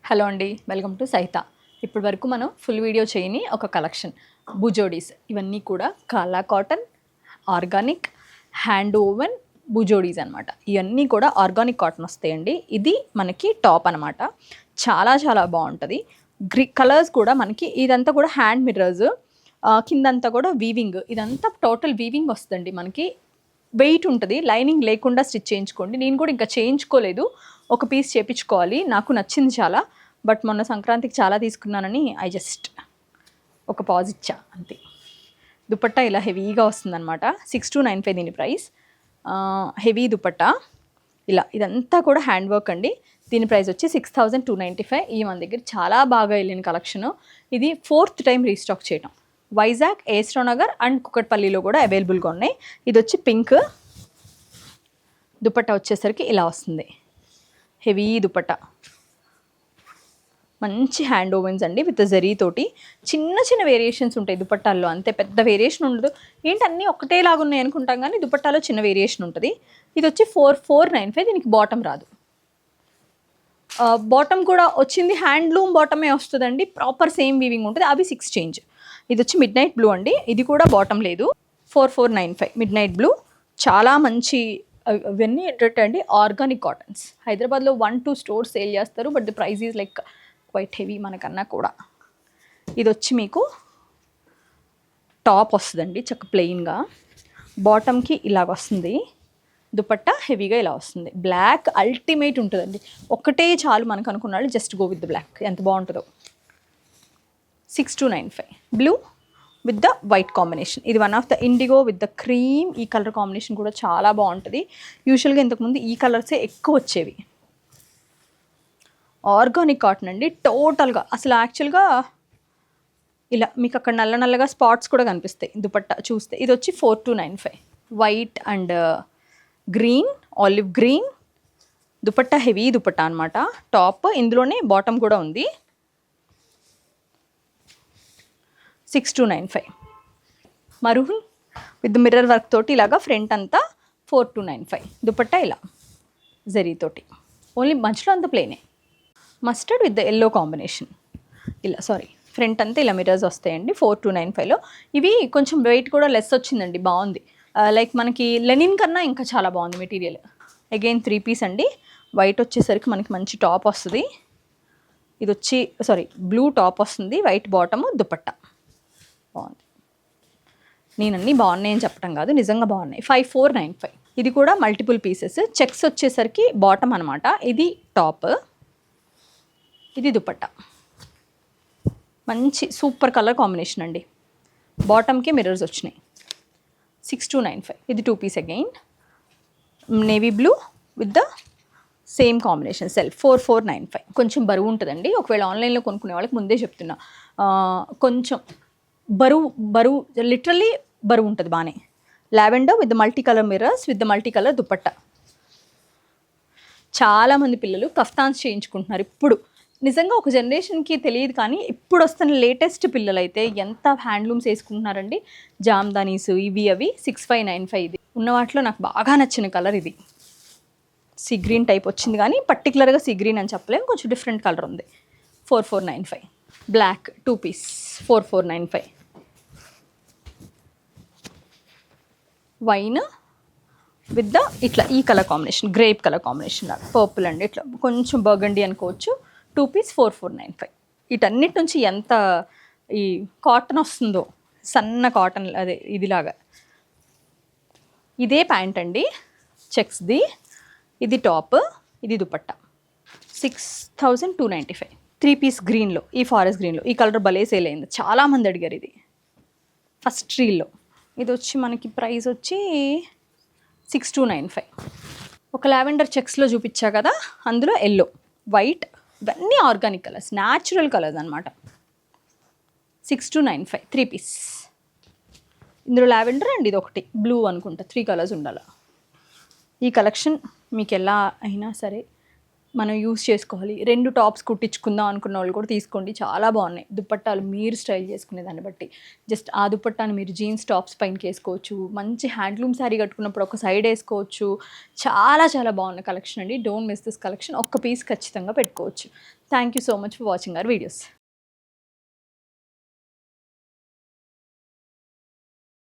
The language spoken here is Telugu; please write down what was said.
హలో అండి, వెల్కమ్ టు సైతా. ఇప్పటి వరకు మనం ఫుల్ వీడియో చేయని ఒక కలెక్షన్ బుజోడీస్. ఇవన్నీ కూడా కాలా కాటన్, ఆర్గానిక్, హ్యాండ్ ఓవెన్ బుజోడీస్ అనమాట. ఇవన్నీ కూడా ఆర్గానిక్ కాటన్ వస్తాయండి. ఇది మనకి టాప్ అనమాట. చాలా చాలా బాగుంటుంది. కలర్స్ కూడా మనకి ఇదంతా కూడా హ్యాండ్ మిర్రర్స్, కిందంతా కూడా వీవింగ్. ఇదంతా టోటల్ వీవింగ్ వస్తుందండి. మనకి వెయిట్ ఉంటుంది. లైనింగ్ లేకుండా స్టిచ్ చేయించుకోండి. నేను కూడా ఇంకా చేయించుకోలేదు, ఒక పీస్ చేయించుకోవాలి. నాకు నచ్చింది చాలా. బట్ మొన్న సంక్రాంతికి చాలా తీసుకున్నానని జస్ట్ ఒక పాజ్ ఇచ్చా అంతే. దుపట్టా ఇలా హెవీగా వస్తుందన్నమాట. 6295 దీని ప్రైస్. హెవీ దుపట్టా ఇలా, ఇదంతా కూడా హ్యాండ్ వర్క్ అండి. దీని ప్రైస్ వచ్చి 6295. ఈ మన దగ్గర చాలా బాగా వెళ్ళిన కలెక్షను. ఇది 4th టైం రీస్టాక్ చేయడం. వైజాగ్, ఏస్ట్రో నగర్ అండ్ కుకట్పల్లిలో కూడా అవైలబుల్గా ఉన్నాయి. ఇది వచ్చి పింక్. దుపట్టా వచ్చేసరికి ఇలా వస్తుంది. హెవీ దుపట్టా, మంచి హ్యాండ్ ఓవెన్స్ అండి విత్ జరీ తోటి. చిన్న చిన్న వేరియేషన్స్ ఉంటాయి దుపట్టాల్లో, అంతే పెద్ద వేరియేషన్ ఉండదు. ఏంటి అన్నీ ఒకటేలాగా ఉన్నాయి అనుకుంటాం, కానీ దుపట్టాలో చిన్న వేరియేషన్ ఉంటుంది. ఇది వచ్చి 4495. దీనికి బాటమ్ రాదు. బాటమ్ కూడా వచ్చింది హ్యాండ్లూమ్ బాటమే వస్తుందండి. ప్రాపర్ సేమ్ వీవింగ్ ఉంటుంది. అవి 6 చేంజ్. ఇది వచ్చి మిడ్ నైట్ బ్లూ అండి. ఇది కూడా బాటమ్ లేదు. 4495 మిడ్ నైట్ బ్లూ. చాలా మంచి ఇవన్నీ ఏంటంటే అండి ఆర్గానిక్ కాటన్స్. హైదరాబాద్లో 1-2 స్టోర్స్ సేల్ చేస్తారు, but the price is like quite heavy మనకన్నా కూడా. ఇది వచ్చి మీకు టాప్ వస్తుందండి, చక్క ప్లెయిన్గా. బాటమ్కి ఇలాగ వస్తుంది. దుపట్టా హెవీగా ఇలా వస్తుంది. బ్లాక్ అల్టిమేట్ ఉంటుందండి. ఒకటే చాలు మనకు అనుకున్నాడు, just go with the black. ఎంత బాగుంటుందో. 6295 blue with the white combination. ఇది one of the indigo with the cream. ఈ కలర్ కాంబినేషన్ కూడా చాలా బాగుంటుంది. యూజువల్గా ఇంతకుముందు ఈ కలర్సే ఎక్కువ వచ్చేవి. ఆర్గానిక్ కాటన్ అండి టోటల్గా. అసలు యాక్చువల్గా ఇలా మీకు అక్కడ నల్ల నల్లగా స్పాట్స్ కూడా కనిపిస్తాయి దుపట్టా చూస్తే. ఇది వచ్చి 4295. White and green, olive green dupatta. Heavy dupatta అనమాట. టాప్ ఇందులోనే బాటమ్ కూడా ఉంది. 6295. మరూన్ విత్ మిర్రర్ వర్క్ తోటి ఇలాగా ఫ్రంట్ అంతా 4295. దుపట్టా ఇలా జరీతోటి. ఓన్లీ మధ్యలో అంతా ప్లేనే. Mustard with the yellow combination. ఇలా ఫ్రంట్ అంతా ఇలా మిర్రర్స్ వస్తాయండి 4295లో. ఇవి కొంచెం వెయిట్ కూడా లెస్ వచ్చిందండి, బాగుంది. లైక్ మనకి లెనిన్ కన్నా ఇంకా చాలా బాగుంది మెటీరియల్. అగైన్ 3 పీస్ అండి. వైట్ వచ్చేసరికి మనకి మంచి టాప్ వస్తుంది. ఇది వచ్చి బ్లూ టాప్ వస్తుంది, వైట్ బాటము, దుపట్టా. బాగుంది. నేను అన్నీ బాగున్నాయి అని చెప్పడం కాదు, నిజంగా బాగున్నాయి. 5495. ఇది కూడా మల్టిపుల్ పీసెస్. చెక్స్ వచ్చేసరికి బాటమ్ అనమాట. ఇది టాప్, ఇది దుపట్టా. మంచి సూపర్ కలర్ కాంబినేషన్ అండి. బాటమ్కి మిర్రర్స్ వచ్చినాయి. 6295. ఇది 2 piece again. Navy blue with the same combination self. 4495. కొంచెం బరువు ఉంటుందండి. ఒకవేళ ఆన్లైన్లో కొనుక్కునే వాళ్ళకి ముందే చెప్తున్నా, కొంచెం బరువు లిటరల్లీ బరువు ఉంటుంది బాగానే. Lavender with multi colour mirrors with multi colour dupatta. చాలామంది పిల్లలు కఫ్తాన్స్ చేయించుకుంటున్నారు ఇప్పుడు. నిజంగా ఒక జనరేషన్కి తెలియదు, కానీ ఇప్పుడు వస్తున్న లేటెస్ట్ పిల్లలు అయితే ఎంత హ్యాండ్లూమ్స్ వేసుకుంటున్నారండి. జామ్దానీస్ ఇవి అవి. 6595. ఇది ఉన్న వాటిలో నాకు బాగా నచ్చిన కలర్ ఇది. సీ గ్రీన్ టైప్ వచ్చింది, కానీ పర్టికులర్గా సీ గ్రీన్ అని చెప్పలేము, కొంచెం డిఫరెంట్ కలర్ ఉంది. 4495. Black 2 piece 4495. Wine with the ఇట్లా ఈ colour combination, grape colour combination లాగా పర్పుల్ అండి. ఇట్లా కొంచెం బర్గండి అనుకోవచ్చు. 2 పీస్ 4495. వీటన్నిటి నుంచి ఎంత ఈ కాటన్ వస్తుందో, సన్న కాటన్, అదే ఇదిలాగా. ఇదే ప్యాంట్ అండి, చెక్స్ది. ఇది టాప్, ఇది దుపట్టా. 6295. 3 పీస్ గ్రీన్లో, ఈ ఫారెస్ట్ గ్రీన్లో. ఈ కలర్ భలే సేల్ అయింది, చాలామంది అడిగారు ఇది. ఫస్ట్ రీల్లో. ఇది వచ్చి మనకి ప్రైస్ వచ్చి 6295. ఒక లావెండర్ చెక్స్లో చూపించా కదా, అందులో ఎల్లో, వైట్, ఇవన్నీ ఆర్గానిక్ కలర్స్, న్యాచురల్ కలర్స్ అనమాట. 6295. 3 పీస్. ఇందులో లావెండర్ అండ్ ఇది ఒకటి బ్లూ అనుకుంటా. 3 కలర్స్ ఉండాలి. ఈ కలెక్షన్ మీకు ఎలా అయినా సరే మనం యూస్ చేసుకోవాలి. 2 టాప్స్ కుట్టించుకుందాం అనుకున్న వాళ్ళు కూడా తీసుకోండి. చాలా బాగున్నాయి దుపట్టాలు, మీరు స్టైల్ చేసుకునే దాన్ని బట్టి. జస్ట్ ఆ దుపట్టాని మీరు జీన్స్ టాప్స్ పైనకి వేసుకోవచ్చు. మంచి హ్యాండ్లూమ్ శారీ కట్టుకున్నప్పుడు ఒక సైడ్ వేసుకోవచ్చు. చాలా చాలా బాగున్న కలెక్షన్ అండి. Don't miss this collection. ఒక్క పీస్ ఖచ్చితంగా పెట్టుకోవచ్చు. Thank you so much for watching our videos.